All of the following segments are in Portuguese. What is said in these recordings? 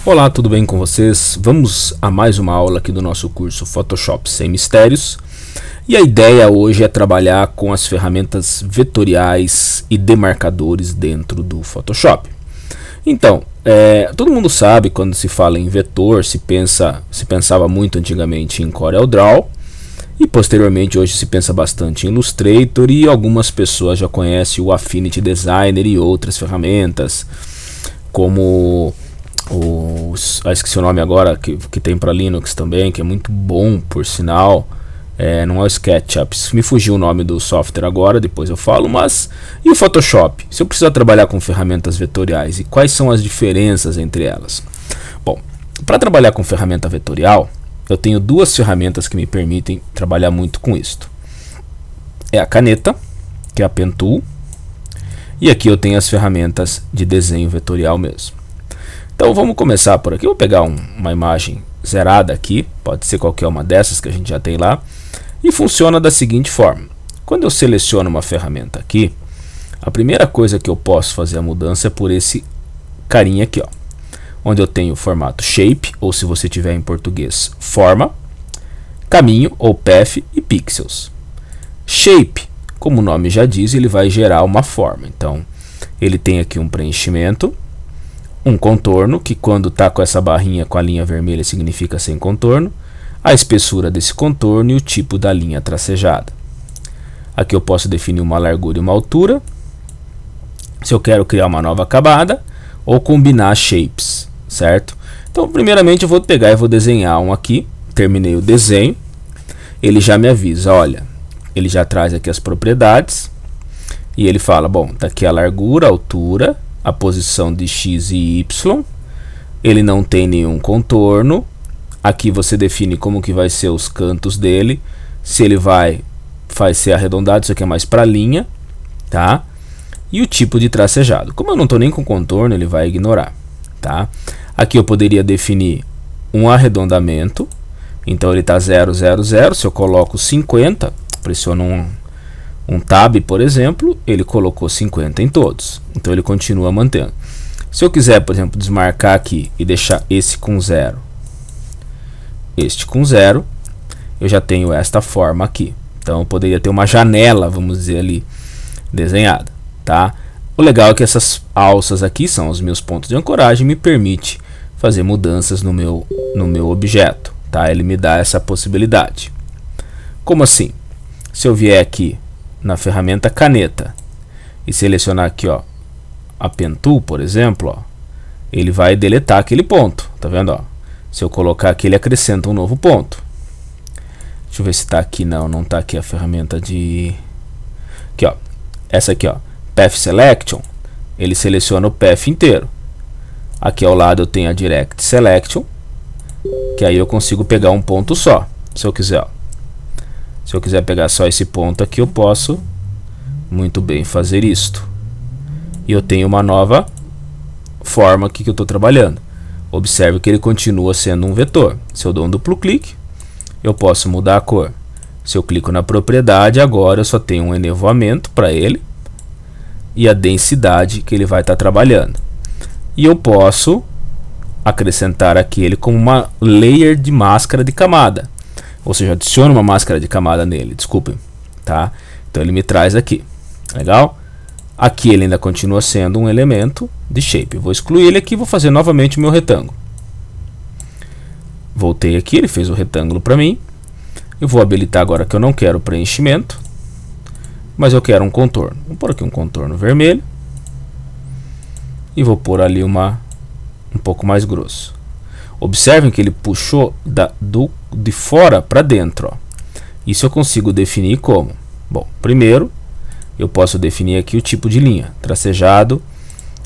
Olá, tudo bem com vocês? Vamos a mais uma aula aqui do nosso curso Photoshop Sem Mistérios. E a ideia hoje é trabalhar com as ferramentas vetoriais e demarcadores dentro do Photoshop. Então, todo mundo sabe, quando se fala em vetor, se pensava muito antigamente em CorelDRAW. E posteriormente hoje se pensa bastante em Illustrator, e algumas pessoas já conhecem o Affinity Designer e outras ferramentas, como esqueci o nome agora, que tem para Linux também, que é muito bom, por sinal. Não é o SketchUp, me fugiu o nome do software agora, depois eu falo. Mas e o Photoshop? Se eu precisar trabalhar com ferramentas vetoriais, e quais são as diferenças entre elas? Bom, para trabalhar com ferramenta vetorial, eu tenho duas ferramentas que me permitem trabalhar muito com isto. É a caneta, que é a Pen Tool, e aqui eu tenho as ferramentas de desenho vetorial mesmo. Então vamos começar por aqui. Eu vou pegar uma imagem zerada aqui, pode ser qualquer uma dessas que a gente já tem lá, e funciona da seguinte forma. Quando eu seleciono uma ferramenta aqui, a primeira coisa que eu posso fazer a mudança é por esse carinha aqui, ó, onde eu tenho o formato Shape, ou se você tiver em português, Forma, Caminho ou Path e Pixels. Shape, como o nome já diz, ele vai gerar uma forma. Então ele tem aqui um preenchimento, um contorno, que quando está com essa barrinha com a linha vermelha significa sem contorno, a espessura desse contorno e o tipo da linha tracejada. Aqui eu posso definir uma largura e uma altura, se eu quero criar uma nova camada, ou combinar shapes, certo? Então primeiramente eu vou pegar e vou desenhar um aqui. Terminei o desenho, ele já me avisa, olha, ele já traz aqui as propriedades, e ele fala, bom, tá aqui a largura, a altura, a posição de X e Y, ele não tem nenhum contorno. Aqui você define como que vai ser os cantos dele, se ele vai ser arredondado, isso aqui é mais para linha, tá? E o tipo de tracejado, como eu não estou nem com contorno, ele vai ignorar, tá? Aqui eu poderia definir um arredondamento, então ele está 0, 0, 0, se eu coloco 50, pressiono um tab, por exemplo, ele colocou 50 em todos, então ele continua mantendo. Se eu quiser, por exemplo, desmarcar aqui e deixar esse com 0, este com 0, eu já tenho esta forma aqui. Então eu poderia ter uma janela, vamos dizer ali, desenhada, tá? O legal é que essas alças aqui são os meus pontos de ancoragem, me permite fazer mudanças no meu objeto, tá? Ele me dá essa possibilidade. Como assim? Se eu vier aqui na ferramenta caneta e selecionar aqui, ó, a Pen Tool, por exemplo, ó, ele vai deletar aquele ponto, tá vendo, ó? Se eu colocar aqui, ele acrescenta um novo ponto. Deixa eu ver se está aqui. Não está aqui a ferramenta de... Aqui, ó, essa aqui, ó, Path Selection, ele seleciona o path inteiro. Aqui ao lado eu tenho a Direct Selection, que aí eu consigo pegar um ponto só, se eu quiser, ó. Se eu quiser pegar só esse ponto aqui, eu posso muito bem fazer isto. E eu tenho uma nova forma aqui que eu estou trabalhando. Observe que ele continua sendo um vetor. Se eu dou um duplo clique, eu posso mudar a cor. Se eu clico na propriedade, agora eu só tenho um enevoamento para ele e a densidade que ele vai estar trabalhando. E eu posso acrescentar aqui ele como uma layer de máscara de camada. Ou seja, adiciono uma máscara de camada nele, desculpem, tá? Então ele me traz aqui, legal? Aqui ele ainda continua sendo um elemento de shape. Eu vou excluir ele aqui e vou fazer novamente o meu retângulo. Voltei aqui, ele fez o retângulo para mim. Eu vou habilitar agora que eu não quero preenchimento, mas eu quero um contorno. Vou pôr aqui um contorno vermelho e vou pôr ali um pouco mais grosso. Observem que ele puxou de fora para dentro, ó. Isso eu consigo definir como? Bom, primeiro eu posso definir aqui o tipo de linha, tracejado.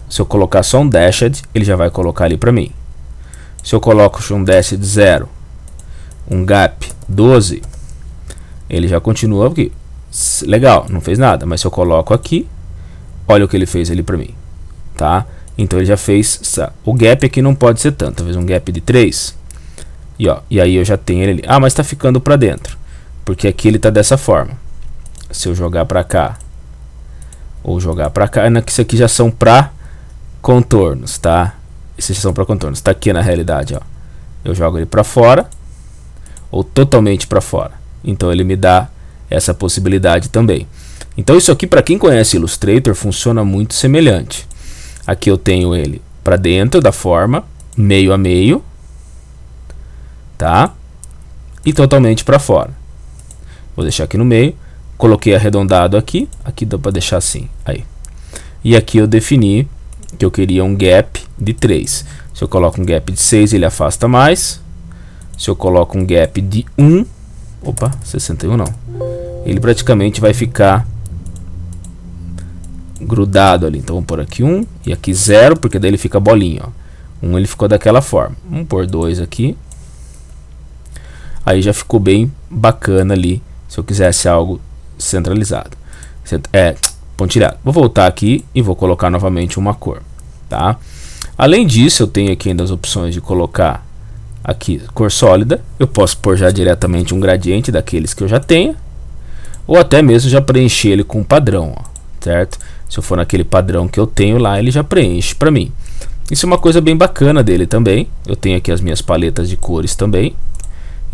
Se eu colocar só um dashed, ele já vai colocar ali para mim. Se eu coloco um dashed 0, um gap 12, ele já continua aqui. Legal, não fez nada, mas se eu coloco aqui, olha o que ele fez ali para mim, tá? Então ele já fez, o gap aqui não pode ser tanto, talvez um gap de 3. E aí eu já tenho ele ali. Ah, mas está ficando para dentro, porque aqui ele está dessa forma. Se eu jogar para cá, ou jogar para cá, isso aqui já são para contornos, tá? exceção para contornos. Está aqui na realidade, ó. Eu jogo ele para fora ou totalmente para fora. Então ele me dá essa possibilidade também. Então isso aqui, para quem conhece Illustrator, funciona muito semelhante. Aqui eu tenho ele para dentro da forma, meio a meio, tá? E totalmente para fora. Vou deixar aqui no meio. Coloquei arredondado aqui. Aqui dá para deixar assim. Aí. E aqui eu defini que eu queria um gap de 3. Se eu coloco um gap de 6, ele afasta mais. Se eu coloco um gap de 1, opa, 61 não. Ele praticamente vai ficar grudado ali. Então vamos pôr aqui 1 e aqui 0, porque daí ele fica bolinha, ó. 1 ele ficou daquela forma. Vamos pôr 2 aqui. Aí já ficou bem bacana ali, se eu quisesse algo centralizado. Pontilhado. Vou voltar aqui e vou colocar novamente uma cor, tá? Além disso, eu tenho aqui ainda as opções de colocar aqui cor sólida. Eu posso pôr já diretamente um gradiente daqueles que eu já tenho, ou até mesmo já preencher ele com um padrão, ó, certo? Se eu for naquele padrão que eu tenho lá, ele já preenche para mim. Isso é uma coisa bem bacana dele também. Eu tenho aqui as minhas paletas de cores também,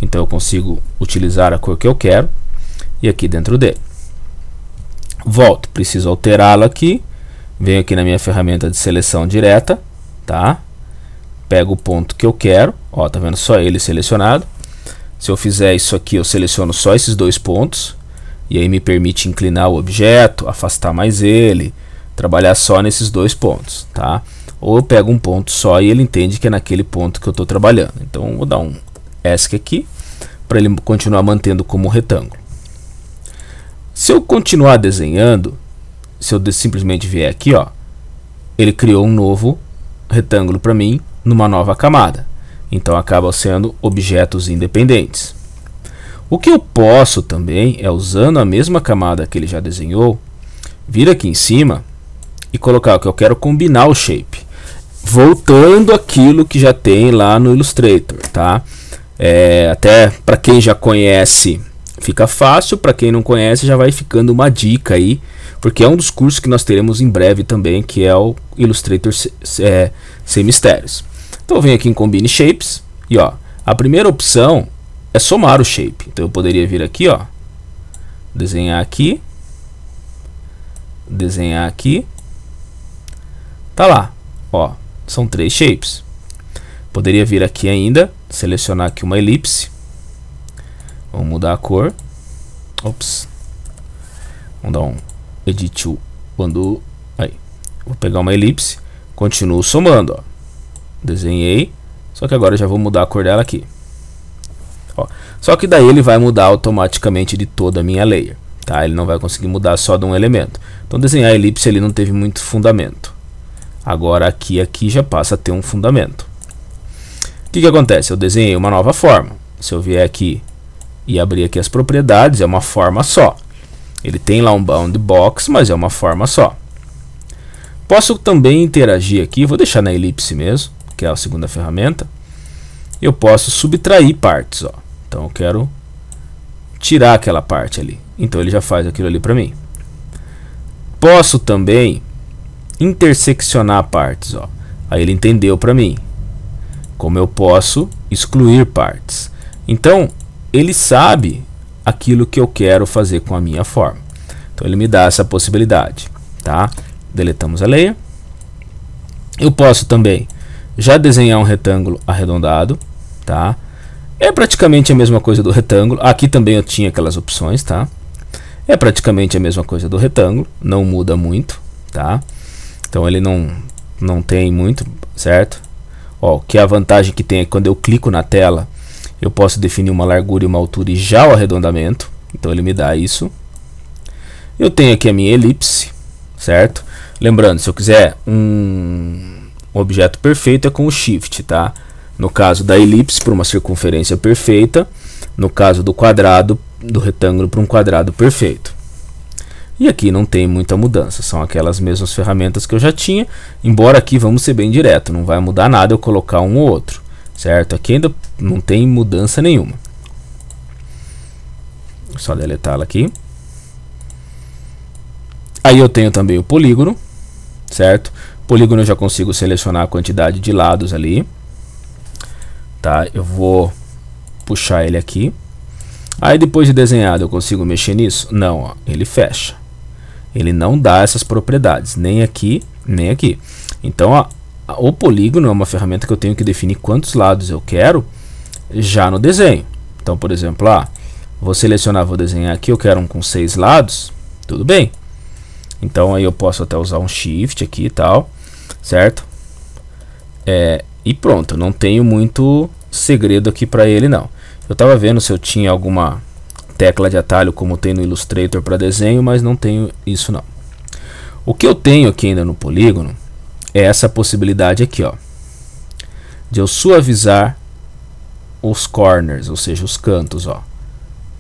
então eu consigo utilizar a cor que eu quero. E aqui dentro dele, volto, preciso alterá-lo aqui, venho aqui na minha ferramenta de seleção direta, tá? Pego o ponto que eu quero, ó, tá vendo só ele selecionado. Se eu fizer isso aqui, eu seleciono só esses dois pontos, e aí me permite inclinar o objeto, afastar mais ele, trabalhar só nesses dois pontos, tá? Ou eu pego um ponto só e ele entende que é naquele ponto que eu estou trabalhando. Então vou dar um ESC aqui, para ele continuar mantendo como retângulo. Se eu continuar desenhando, se eu simplesmente vier aqui, ó, ele criou um novo retângulo para mim, numa nova camada. Então acabam sendo objetos independentes. O que eu posso também é, usando a mesma camada que ele já desenhou, vir aqui em cima e colocar o que eu quero combinar o shape, voltando aquilo que já tem lá no Illustrator, tá? Até para quem já conhece fica fácil, para quem não conhece já vai ficando uma dica aí, porque é um dos cursos que nós teremos em breve também, que é o Illustrator Sem Mistérios. Então eu venho aqui em Combine Shapes e ó, a primeira opção é somar o shape. Então eu poderia vir aqui, ó, desenhar aqui, tá lá, ó, são 3 shapes. Poderia vir aqui ainda, selecionar aqui uma elipse. Vamos mudar a cor. Ops. Vamos dar um edit undo. Aí. Vou pegar uma elipse. Continuo somando, ó. Desenhei. Só que agora eu já vou mudar a cor dela aqui. Ó. Só que daí ele vai mudar automaticamente de toda a minha layer, tá? Ele não vai conseguir mudar só de um elemento. Então desenhar a elipse ele não teve muito fundamento. Agora aqui já passa a ter um fundamento. O que acontece? Eu desenhei uma nova forma. Se eu vier aqui e abrir aqui as propriedades, é uma forma só. Ele tem lá um bound box, mas é uma forma só. Posso também interagir aqui, vou deixar na elipse mesmo, que é a segunda ferramenta. Eu posso subtrair partes, ó. Então eu quero tirar aquela parte ali. Então ele já faz aquilo ali para mim. Posso também interseccionar partes, ó. Aí ele entendeu para mim como eu posso excluir partes. Então ele sabe aquilo que eu quero fazer com a minha forma. Então ele me dá essa possibilidade, tá? Deletamos a layer. Eu posso também já desenhar um retângulo arredondado, tá? É praticamente a mesma coisa do retângulo. Aqui também eu tinha aquelas opções, tá? É praticamente a mesma coisa do retângulo, não muda muito, tá? Então ele não tem muito, certo? Ó, que a vantagem que tem é que quando eu clico na tela, eu posso definir uma largura e uma altura e já o arredondamento. Então ele me dá isso. Eu tenho aqui a minha elipse, certo? Lembrando, se eu quiser um objeto perfeito é com o Shift, tá? No caso da elipse, para uma circunferência perfeita. No caso do quadrado, do retângulo para um quadrado perfeito. E aqui não tem muita mudança, são aquelas mesmas ferramentas que eu já tinha. Embora aqui, vamos ser bem direto, não vai mudar nada eu colocar um ou outro, certo? Aqui ainda não tem mudança nenhuma. Só deletá-la aqui. Aí eu tenho também o polígono, certo? Polígono eu já consigo selecionar a quantidade de lados ali, tá? Eu vou puxar ele aqui. Aí depois de desenhado eu consigo mexer nisso? Não, ó, ele fecha. Ele não dá essas propriedades, nem aqui, nem aqui. Então, ó, o polígono é uma ferramenta que eu tenho que definir quantos lados eu quero já no desenho. Então, por exemplo, vou selecionar, vou desenhar aqui, eu quero um com 6 lados, tudo bem. Então aí eu posso até usar um shift aqui e tal, certo? E pronto, não tenho muito segredo aqui para ele não. Eu tava vendo se eu tinha alguma tecla de atalho como tem no Illustrator para desenho, mas não tenho isso não. O que eu tenho aqui ainda no polígono é essa possibilidade aqui, ó, de eu suavizar os corners, ou seja, os cantos, ó,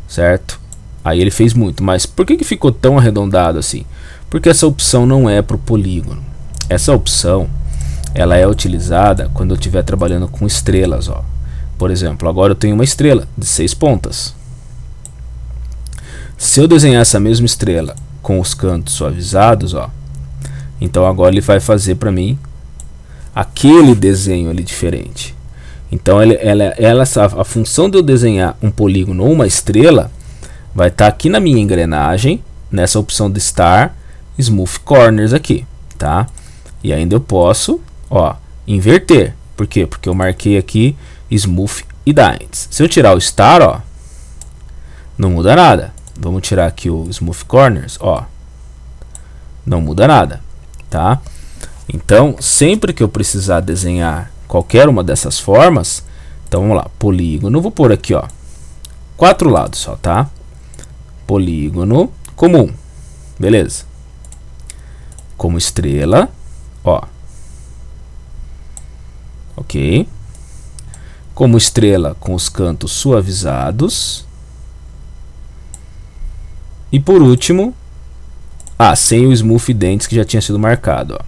certo? Aí ele fez muito, mas por que ficou tão arredondado assim? Porque essa opção não é para o polígono. Essa opção, ela é utilizada quando eu estiver trabalhando com estrelas, ó. Por exemplo, agora eu tenho uma estrela de 6 pontas. Se eu desenhar essa mesma estrela com os cantos suavizados, ó, então agora ele vai fazer para mim aquele desenho ali diferente. Então a função de eu desenhar um polígono ou uma estrela vai estar aqui na minha engrenagem, nessa opção de Star Smooth Corners aqui, tá? E ainda eu posso, ó, inverter. Por quê? Porque eu marquei aqui Smooth Indents. Se eu tirar o Star, ó, não muda nada. Vamos tirar aqui o Smooth Corners, ó, não muda nada, tá? Então, sempre que eu precisar desenhar qualquer uma dessas formas, então vamos lá, polígono, vou pôr aqui, ó, 4 lados só, tá? Polígono comum, beleza? Como estrela, ó, ok? Como estrela com os cantos suavizados. E por último, sem o Smooth Indents que já tinha sido marcado, ó,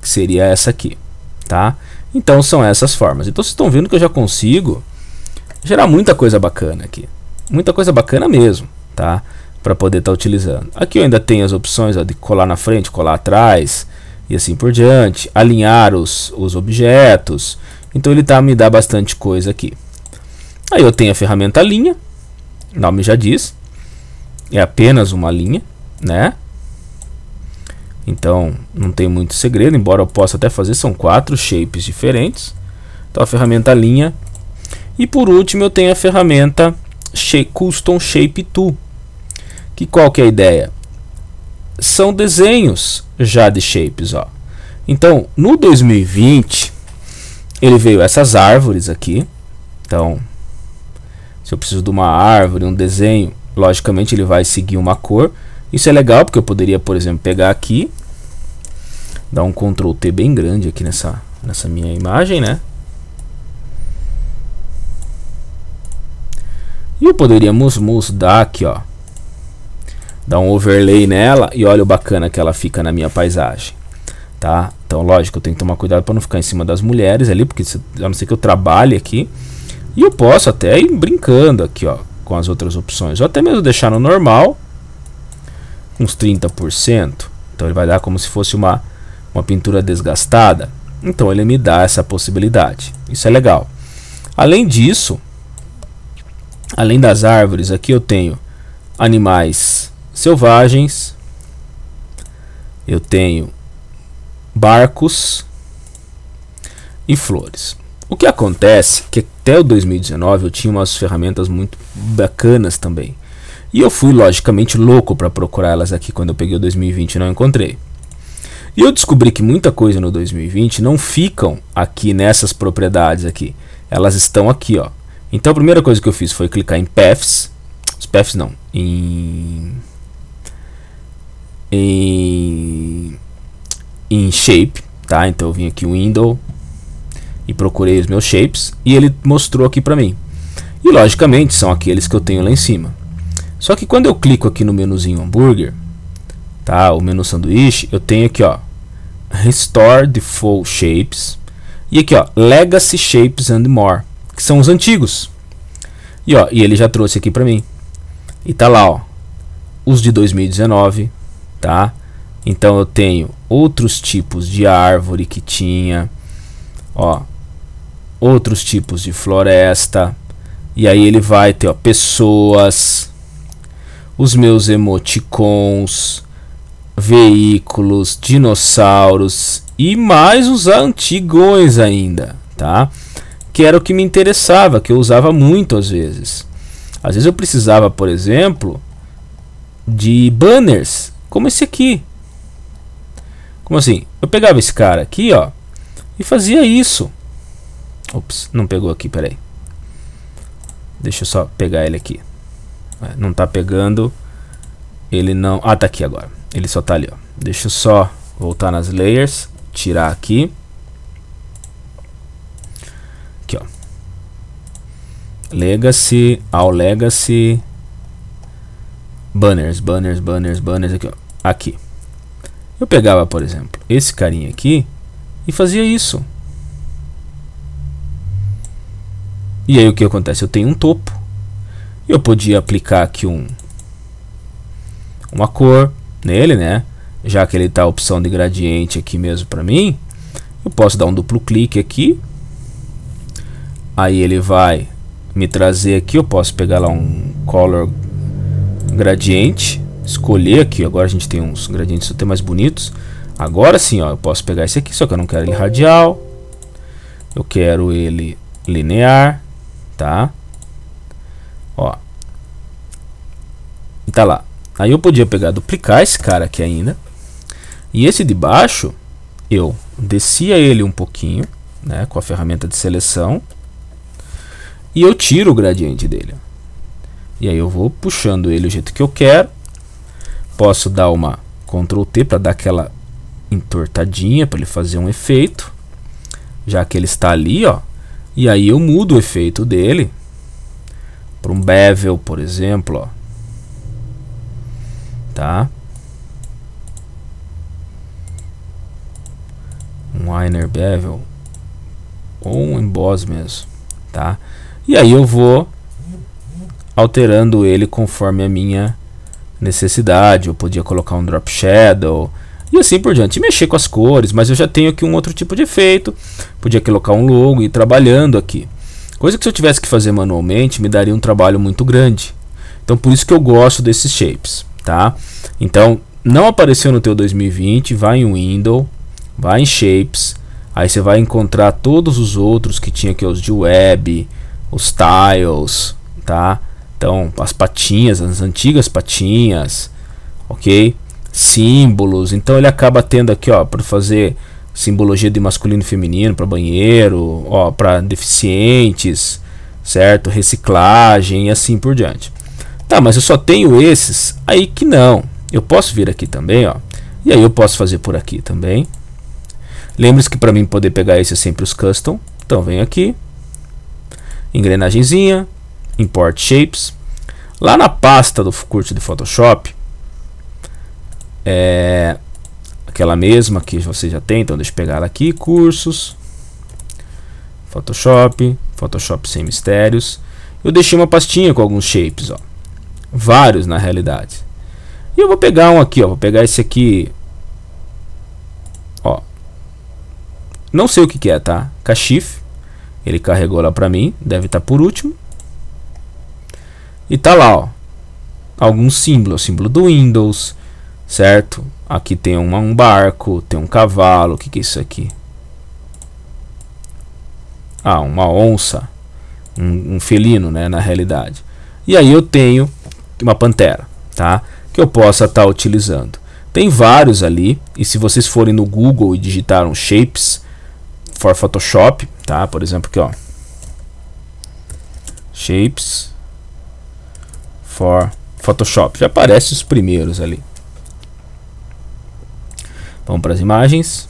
que seria essa aqui, tá? Então são essas formas. Então vocês estão vendo que eu já consigo gerar muita coisa bacana aqui, muita coisa bacana mesmo, tá? Para poder estar utilizando. Aqui eu ainda tenho as opções, ó, de colar na frente, colar atrás e assim por diante, alinhar os objetos. Então ele me dá bastante coisa aqui. Aí eu tenho a ferramenta linha, o nome já diz, é apenas uma linha, né? Então não tem muito segredo, embora eu possa até fazer, são 4 shapes diferentes. Então a ferramenta linha. E por último eu tenho a ferramenta Custom Shape Tool. Que qual que é a ideia? São desenhos já de shapes, ó. Então no 2020 ele veio essas árvores aqui. Então se eu preciso de uma árvore, um desenho, logicamente ele vai seguir uma cor. Isso é legal porque eu poderia, por exemplo, pegar aqui, dar um Ctrl T bem grande aqui nessa minha imagem, né? E eu poderia mudar aqui, ó, dar um overlay nela e olha o bacana que ela fica na minha paisagem, tá? Então, lógico, eu tenho que tomar cuidado para não ficar em cima das mulheres ali, porque a não ser que eu trabalhe aqui. E eu posso até ir brincando aqui, ó, com as outras opções, ou até mesmo deixar no normal, uns 30%. Então ele vai dar como se fosse uma pintura desgastada. Então ele me dá essa possibilidade. Isso é legal. Além disso, além das árvores, aqui eu tenho animais selvagens, eu tenho barcos e flores. O que acontece é que até o 2019 eu tinha umas ferramentas muito bacanas também. E eu fui logicamente louco para procurar elas aqui. Quando eu peguei o 2020 e não encontrei. E eu descobri que muita coisa no 2020 não ficam aqui nessas propriedades aqui. Elas estão aqui, ó. Então a primeira coisa que eu fiz foi clicar em Paths. Os Paths não. Em Shape, tá? Então eu vim aqui Window e procurei os meus shapes e ele mostrou aqui para mim. E logicamente são aqueles que eu tenho lá em cima. Só que quando eu clico aqui no menuzinho hambúrguer, tá? O menu sanduíche, eu tenho aqui, ó, Restore Default Shapes e aqui, ó, Legacy Shapes and More, que são os antigos. E ó, e ele já trouxe aqui para mim. E tá lá, ó, os de 2019, tá? Então eu tenho outros tipos de árvore que tinha, ó, outros tipos de floresta. E aí ele vai ter, ó, pessoas, os meus emoticons, veículos, dinossauros e mais os antigões ainda, tá? Que era o que me interessava, que eu usava muito às vezes. Às vezes eu precisava, por exemplo, de banners, como esse aqui. Como assim? Eu pegava esse cara aqui, ó, e fazia isso. Ops, não pegou aqui, peraí. Deixa eu só pegar ele aqui. Não tá pegando. Ele não... Ah, tá aqui agora. Ele só tá ali, ó. Deixa eu só voltar nas layers. Tirar aqui. Aqui, ó. Legacy. All Legacy. Banners, banners, banners, banners. Aqui, ó. Aqui. Eu pegava, por exemplo, esse carinha aqui e fazia isso. E aí o que acontece? Eu tenho um topo. Eu podia aplicar aqui uma cor nele, né? Já que ele tá a opção de gradiente aqui mesmo para mim, eu posso dar um duplo clique aqui. Aí ele vai me trazer aqui, eu posso pegar lá um color gradiente, escolher aqui. Agora a gente tem uns gradientes até mais bonitos. Agora sim, ó, eu posso pegar esse aqui, só que eu não quero ele radial. Eu quero ele linear, tá? Ó. E tá lá. Aí eu podia pegar, duplicar esse cara aqui ainda. E esse de baixo, eu descia ele um pouquinho, né, com a ferramenta de seleção. E eu tiro o gradiente dele. E aí eu vou puxando ele do jeito que eu quero. Posso dar uma Ctrl T para dar aquela entortadinha, para ele fazer um efeito. Já que ele está ali, ó. E aí eu mudo o efeito dele para um bevel, por exemplo, ó. Tá? Um inner bevel ou um emboss mesmo, tá? E aí eu vou alterando ele conforme a minha necessidade. Eu podia colocar um drop shadow e assim por diante, e mexer com as cores, mas eu já tenho aqui um outro tipo de efeito. Podia colocar um logo e ir trabalhando aqui, coisa que se eu tivesse que fazer manualmente me daria um trabalho muito grande. Então por isso que eu gosto desses shapes, tá? Então não apareceu no teu 2020, vai em Window, vai em Shapes, aí você vai encontrar todos os outros que tinha aqui, os de web, os tiles, tá? Então as patinhas, as antigas patinhas, ok? Símbolos. Então ele acaba tendo aqui, ó, para fazer simbologia de masculino e feminino para banheiro, ó, para deficientes, certo? Reciclagem e assim por diante. Tá, mas eu só tenho esses aí que não. Eu posso vir aqui também, ó, e aí eu posso fazer por aqui também. Lembre-se que para mim poder pegar esse é sempre os custom. Então venho aqui, engrenagemzinha, import shapes. Lá na pasta do curso de Photoshop, aquela mesma que você já tem, então deixa eu pegar ela aqui, cursos, Photoshop, Photoshop sem mistérios. Eu deixei uma pastinha com alguns shapes, ó, vários na realidade. E eu vou pegar um aqui, ó, vou pegar esse aqui, ó, não sei o que que é, tá? Kashif, ele carregou lá pra mim, deve estar por último. E tá lá, ó, alguns símbolos, o símbolo do Windows, certo? Aqui tem um barco, tem um cavalo, o que que é isso aqui? Ah, uma onça, um felino, né, na realidade. E aí eu tenho uma pantera, tá? Que eu possa estar utilizando. Tem vários ali, e se vocês forem no Google e digitaram Shapes for Photoshop, tá? Por exemplo aqui, ó, Shapes for Photoshop, já aparece os primeiros ali. Vamos para as imagens.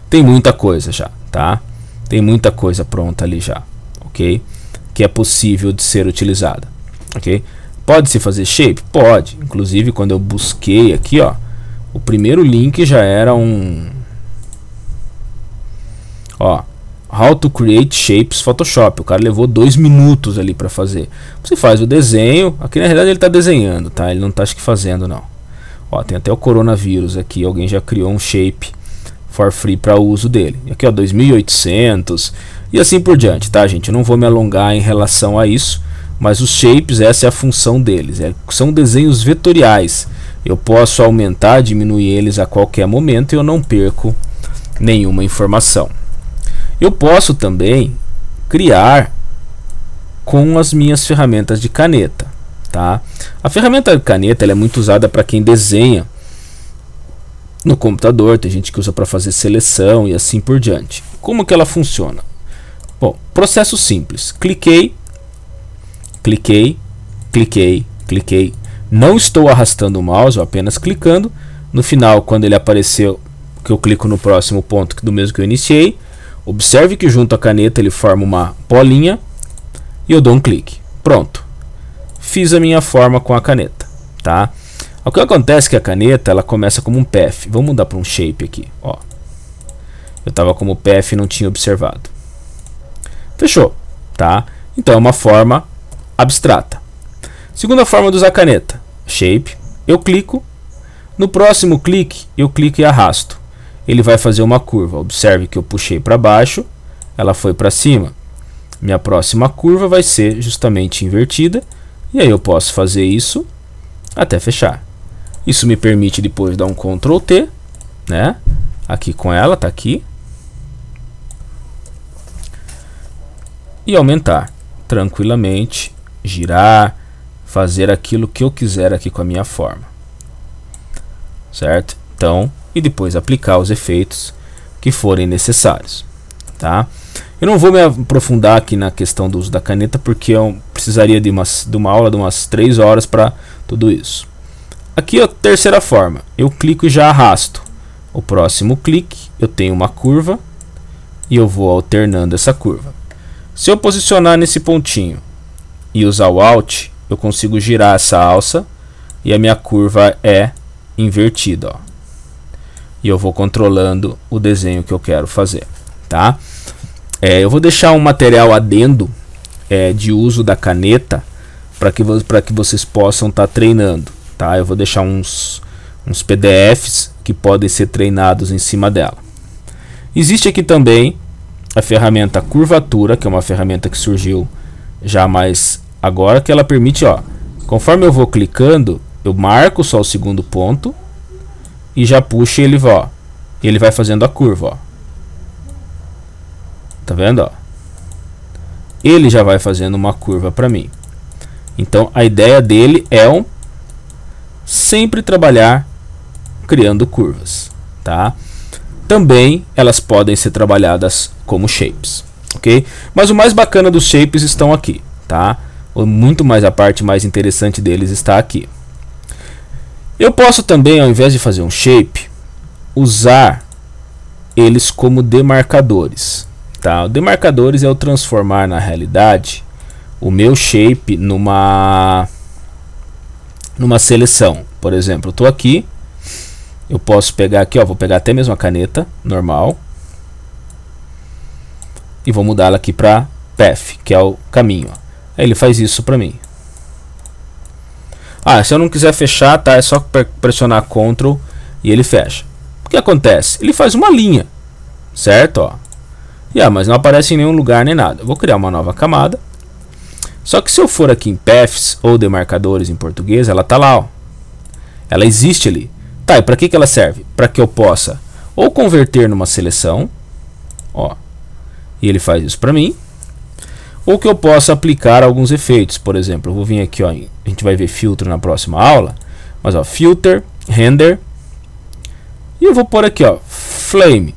Tem muita coisa já, tá? Tem muita coisa pronta ali já, ok? Que é possível de ser utilizada, ok? Pode se fazer shape? Pode. Inclusive quando eu busquei aqui, ó, o primeiro link já era ó, How to create shapes Photoshop. O cara levou 2 minutos ali para fazer. Você faz o desenho. Aqui na realidade ele está desenhando, tá? Ele não está acho que fazendo não. Ó, tem até o coronavírus aqui, alguém já criou um shape for free para uso dele. Aqui, ó, 2800 e assim por diante, tá, gente? Eu não vou me alongar em relação a isso, mas os shapes, essa é a função deles. São desenhos vetoriais. Eu posso aumentar, diminuir eles a qualquer momento e eu não perco nenhuma informação. Eu posso também criar com as minhas ferramentas de caneta, tá? A ferramenta de caneta ela é muito usada para quem desenha no computador, tem gente que usa para fazer seleção e assim por diante. Como que ela funciona? Bom, processo simples. Cliquei, cliquei, cliquei, cliquei. Não estou arrastando o mouse, apenas clicando. No final, quando ele apareceu, que eu clico no próximo ponto do mesmo que eu iniciei, observe que junto à caneta ele forma uma bolinha e eu dou um clique. Pronto. Fiz a minha forma com a caneta, tá? O que acontece é que a caneta ela começa como um path. Vamos mudar para um shape aqui, ó. Eu estava como path e não tinha observado. Fechou, tá? Então é uma forma abstrata. Segunda forma de usar a caneta, shape. Eu clico. No próximo clique, eu clico e arrasto. Ele vai fazer uma curva. Observe que eu puxei para baixo, ela foi para cima. Minha próxima curva vai ser justamente invertida. E aí eu posso fazer isso até fechar. Isso me permite depois dar um Ctrl T, né? Aqui com ela, tá aqui. E aumentar tranquilamente, girar, fazer aquilo que eu quiser aqui com a minha forma. Certo? Então, e depois aplicar os efeitos que forem necessários, tá? Eu não vou me aprofundar aqui na questão do uso da caneta, porque eu precisaria de uma aula de umas 3 horas para tudo isso. Aqui a terceira forma, eu clico e já arrasto. O próximo clique, eu tenho uma curva e eu vou alternando essa curva. Se eu posicionar nesse pontinho e usar o Alt, eu consigo girar essa alça e a minha curva é invertida, ó. E eu vou controlando o desenho que eu quero fazer, tá? Eu vou deixar um material adendo de uso da caneta para que vocês possam estar treinando, tá? Eu vou deixar uns PDFs que podem ser treinados em cima dela. Existe aqui também a ferramenta curvatura, que é uma ferramenta que surgiu já mais agora, que ela permite, ó, conforme eu vou clicando, eu marco só o segundo ponto e já puxo ele, ó, e ele vai fazendo a curva, ó. Tá vendo, ó? Ele já vai fazendo uma curva para mim. Então a ideia dele é sempre trabalhar criando curvas, tá? Também elas podem ser trabalhadas como shapes, ok? Mas o mais bacana dos shapes estão aqui, tá? Muito mais, a parte mais interessante deles está aqui. Eu posso também, ao invés de fazer um shape, usar eles como demarcadores, tá? O demarcadores é o transformar na realidade o meu shape numa seleção. Por exemplo, eu estou aqui, eu posso pegar aqui, ó, vou pegar até mesmo a caneta normal e vou mudá-la aqui para path, que é o caminho, ó. Aí ele faz isso para mim. Se eu não quiser fechar, tá? É só pressionar Ctrl e ele fecha. O que acontece? Ele faz uma linha, certo? Ó. Mas não aparece em nenhum lugar nem nada. Eu vou criar uma nova camada. Só que se eu for aqui em Paths ou demarcadores em português, ela tá lá, ó. Ela existe ali. Tá, e para que ela serve? Para que eu possa ou converter numa seleção, ó, e ele faz isso para mim, ou que eu possa aplicar alguns efeitos. Por exemplo, eu vou vir aqui, ó, a gente vai ver filtro na próxima aula, mas ó, filter, render, e eu vou pôr aqui, ó, flame.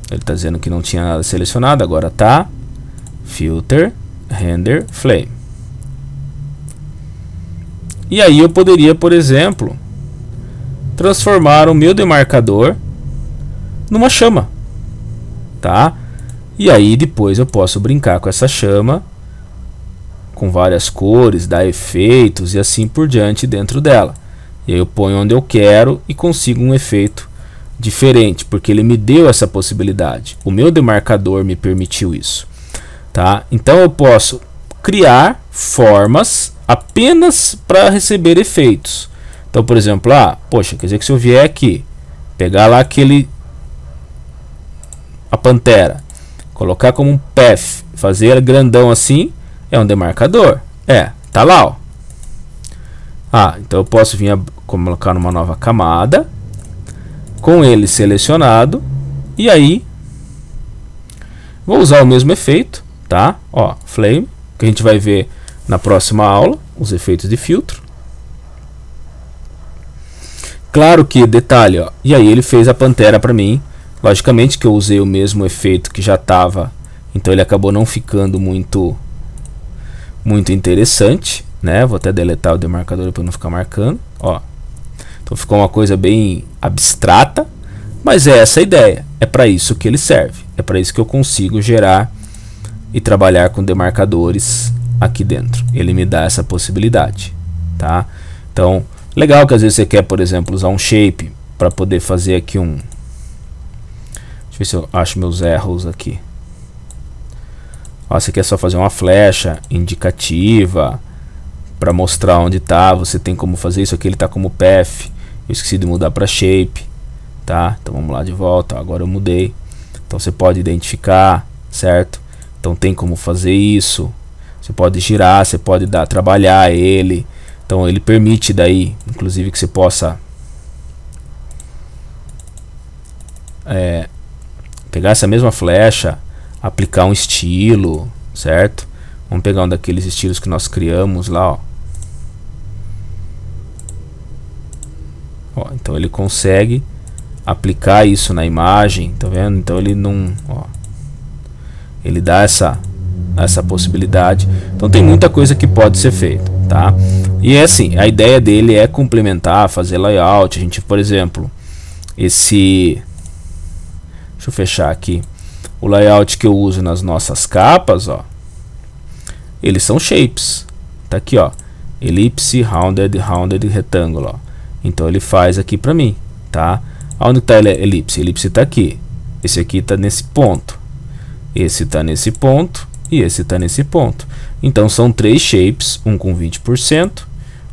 Ele está dizendo que não tinha nada selecionado, agora tá. Filter, render, flame. E aí eu poderia, por exemplo, transformar o meu demarcador numa chama, tá? E aí depois eu posso brincar com essa chama com várias cores, dar efeitos e assim por diante dentro dela. E aí eu ponho onde eu quero e consigo um efeito diferente, porque ele me deu essa possibilidade. O meu demarcador me permitiu isso, tá? Então eu posso criar formas apenas para receber efeitos. Então, por exemplo, poxa, quer dizer que se eu vier aqui, pegar lá a pantera, colocar como um path, fazer grandão assim, é um demarcador. Tá lá, ó. Então eu posso vir colocar numa nova camada, com ele selecionado, e aí vou usar o mesmo efeito, tá? Ó, flame, que a gente vai ver na próxima aula, os efeitos de filtro. Claro que, detalhe, ó, e aí ele fez a pantera para mim. Logicamente que eu usei o mesmo efeito que já estava, então ele acabou não ficando muito interessante, né? Vou até deletar o demarcador para não ficar marcando, ó. Então ficou uma coisa bem abstrata, mas é essa a ideia. É para isso que ele serve. É para isso que eu consigo gerar e trabalhar com demarcadores aqui dentro. Ele me dá essa possibilidade, tá? Então, legal que às vezes você quer, por exemplo, usar um shape para poder fazer aqui um... Deixa eu ver se eu acho meus erros aqui. Ó, você quer só fazer uma flecha indicativa para mostrar onde tá, você tem como fazer isso aqui. Ele tá como path, eu esqueci de mudar para shape, tá? Então vamos lá de volta, agora eu mudei. Então você pode identificar, certo? Então tem como fazer isso. Você pode girar, você pode trabalhar ele. Então ele permite daí, inclusive, que você possa pegar essa mesma flecha, aplicar um estilo, certo? Vamos pegar um daqueles estilos que nós criamos lá, ó. Então ele consegue aplicar isso na imagem, tá vendo? Então ele não, ele dá essa possibilidade. Então tem muita coisa que pode ser feita, tá? E é assim, a ideia dele é complementar, fazer layout. A gente, por exemplo, deixa eu fechar aqui. O layout que eu uso nas nossas capas, ó, eles são shapes. Tá aqui, ó, elipse, rounded, retângulo, ó. Então ele faz aqui pra mim, tá? Onde tá elipse? Elipse tá aqui. Esse aqui tá nesse ponto. Esse tá nesse ponto e esse tá nesse ponto. Então são 3 shapes, um com 20%,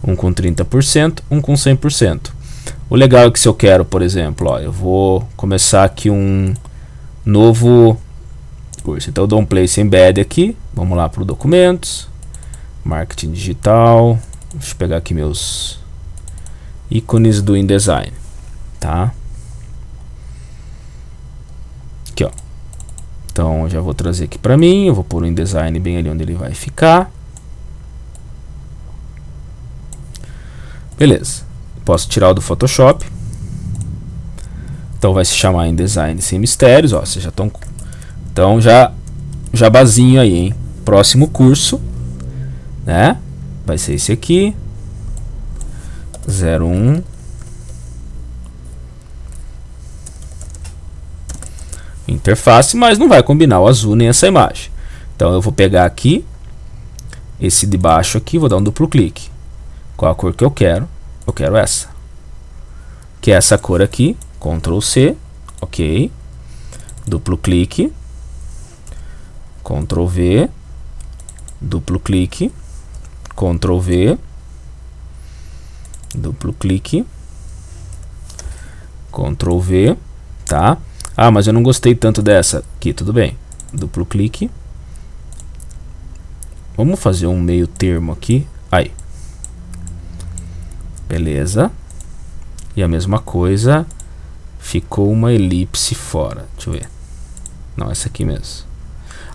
um com 30%, um com 100%. O legal é que se eu quero, por exemplo, ó, eu vou começar aqui um novo curso. Então eu dou um place embed aqui. Vamos lá para o documentos, marketing digital. Deixa eu pegar aqui meus ícones do InDesign, tá? Aqui, ó. Então eu já vou trazer aqui para mim. Eu vou pôr o InDesign bem ali onde ele vai ficar. Beleza. Posso tirar o do Photoshop. Então vai se chamar InDesign Sem Mistérios, ó. Vocês já estão... Então já jabazinho aí, hein? Próximo curso, né? Vai ser esse aqui. 01. Interface, mas não vai combinar o azul nem essa imagem. Então eu vou pegar aqui esse de baixo aqui, vou dar um duplo clique. Qual a cor que eu quero? Eu quero essa. Que é essa cor aqui. Ctrl C, ok. Duplo clique. Ctrl V. Duplo clique. Ctrl V. Duplo clique. Ctrl V, tá? Ah, mas eu não gostei tanto dessa aqui, tudo bem. Duplo clique. Vamos fazer um meio termo aqui. Aí. Beleza. E a mesma coisa, ficou uma elipse fora. Deixa eu ver. Não, essa aqui mesmo.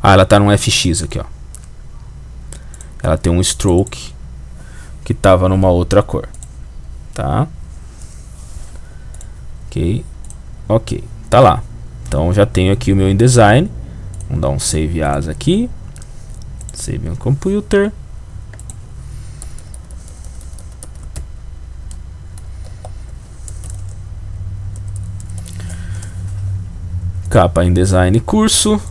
Ah, ela tá num FX aqui, ó. Ela tem um stroke que tava numa outra cor, tá? Ok, tá lá. Então já tenho aqui o meu InDesign. Vamos dar um Save As aqui. Save on Computer. Capa InDesign curso.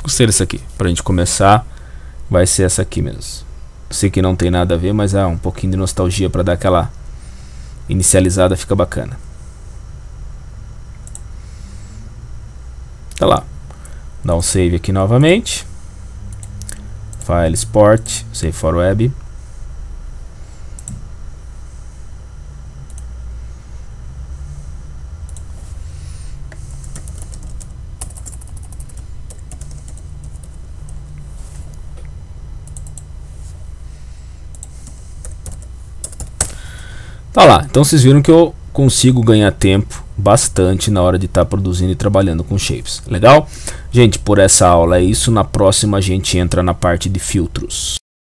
Gostei dessa aqui. Pra gente começar, vai ser essa aqui mesmo. Sei que não tem nada a ver, mas é um pouquinho de nostalgia pra dar aquela inicializada, fica bacana. Tá lá. Dá um save aqui novamente. File Export, Save for Web. Tá lá, então vocês viram que eu consigo ganhar tempo bastante na hora de estar produzindo e trabalhando com shapes. Legal? Gente, por essa aula é isso. Na próxima a gente entra na parte de filtros.